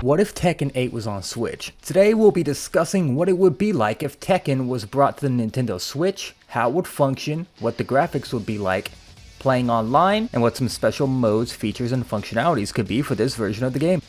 What if Tekken 8 was on Switch? Today we'll be discussing what it would be like if Tekken was brought to the Nintendo Switch, how it would function, what the graphics would be like, playing online, and what some special modes, features, and functionalities could be for this version of the game.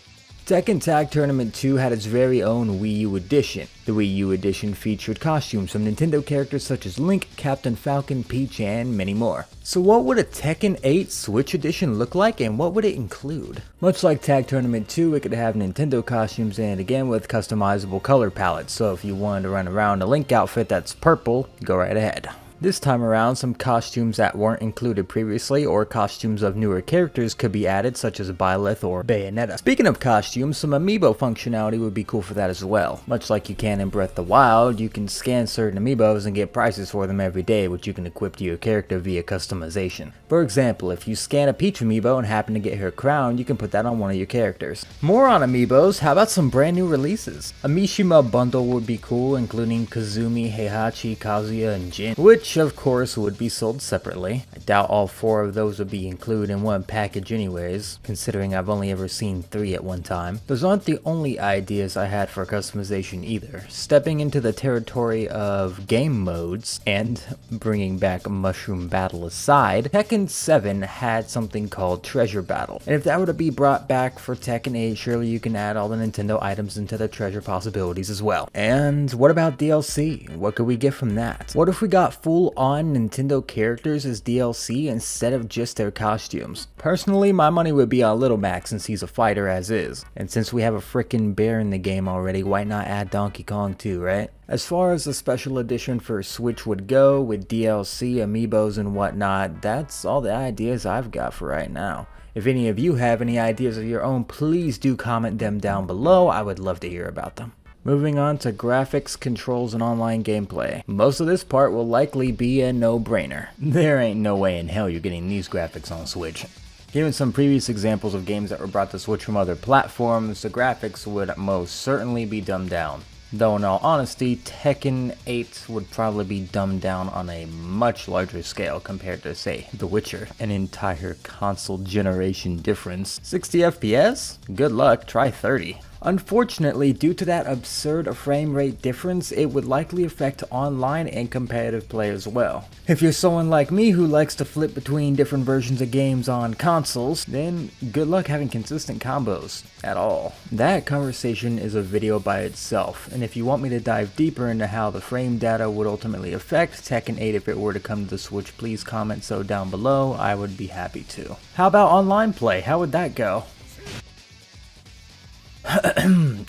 Tekken Tag Tournament 2 had its very own Wii U edition. The Wii U edition featured costumes from Nintendo characters such as Link, Captain Falcon, Peach, and many more. So what would a Tekken 8 Switch edition look like, and what would it include? Much like Tag Tournament 2, it could have Nintendo costumes and again with customizable color palettes, so if you wanted to run around a Link outfit that's purple, go right ahead. This time around, some costumes that weren't included previously or costumes of newer characters could be added, such as Byleth or Bayonetta. Speaking of costumes, some amiibo functionality would be cool for that as well. Much like you can in Breath of the Wild, you can scan certain amiibos and get prices for them every day, which you can equip to your character via customization. For example, if you scan a Peach amiibo and happen to get her crown, you can put that on one of your characters. More on amiibos, how about some brand new releases? A Mishima bundle would be cool, including Kazumi, Heihachi, Kazuya, and Jin, which of course would be sold separately. I doubt all 4 of those would be included in one package anyways, considering I've only ever seen 3 at one time. Those aren't the only ideas I had for customization either. Stepping into the territory of game modes, and bringing back Mushroom Battle aside, Tekken 7 had something called Treasure Battle. And if that were to be brought back for Tekken 8, surely you can add all the Nintendo items into the treasure possibilities as well. And what about DLC? What could we get from that? What if we got full-on Nintendo characters as DLC instead of just their costumes? Personally, my money would be on Little Mac since he's a fighter as is. And since we have a frickin' bear in the game already, why not add Donkey Kong too, right? As far as the special edition for Switch would go, with DLC, amiibos, and whatnot, that's all the ideas I've got for right now. If any of you have any ideas of your own, please do comment them down below. I would love to hear about them. Moving on to graphics, controls, and online gameplay. Most of this part will likely be a no-brainer. There ain't no way in hell you're getting these graphics on Switch. Given some previous examples of games that were brought to Switch from other platforms, the graphics would most certainly be dumbed down. Though in all honesty, Tekken 8 would probably be dumbed down on a much larger scale compared to, say, The Witcher. An entire console generation difference. 60 FPS? Good luck, try 30. Unfortunately, due to that absurd frame rate difference, it would likely affect online and competitive play as well. If you're someone like me who likes to flip between different versions of games on consoles, then good luck having consistent combos at all. That conversation is a video by itself, and if you want me to dive deeper into how the frame data would ultimately affect Tekken 8 if it were to come to the Switch, please comment so down below. I would be happy to. How about online play? How would that go?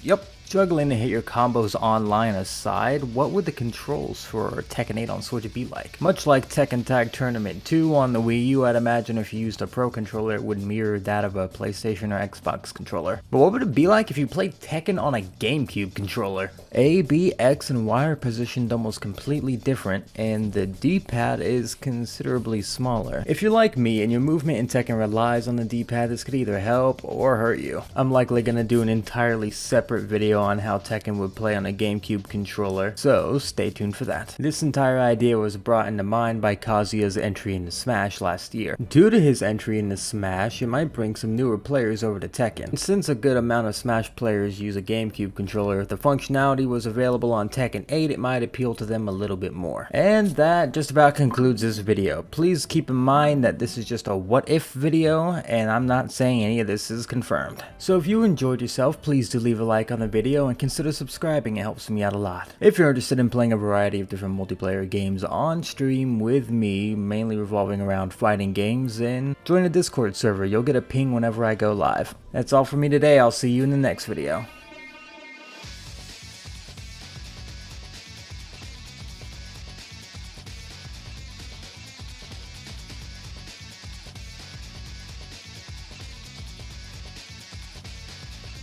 Yep. Struggling to hit your combos online aside, what would the controls for Tekken 8 on Switch be like? Much like Tekken Tag Tournament 2 on the Wii U, I'd imagine if you used a Pro controller it would mirror that of a PlayStation or Xbox controller. But what would it be like if you played Tekken on a GameCube controller? A, B, X, and Y are positioned almost completely different, and the D-pad is considerably smaller. If you're like me and your movement in Tekken relies on the D-pad, this could either help or hurt you. I'm likely gonna do an entirely separate video on how Tekken would play on a GameCube controller, so stay tuned for that. This entire idea was brought into mind by Kazuya's entry into Smash last year. Due to his entry into Smash, it might bring some newer players over to Tekken. Since a good amount of Smash players use a GameCube controller, if the functionality was available on Tekken 8, it might appeal to them a little bit more. And that just about concludes this video. Please keep in mind that this is just a what if video, and I'm not saying any of this is confirmed. So if you enjoyed yourself, please do leave a like on the video and consider subscribing. It helps me out a lot. If you're interested in playing a variety of different multiplayer games on stream with me, mainly revolving around fighting games, then join a Discord server. You'll get a ping whenever I go live. That's all for me today. I'll see you in the next video.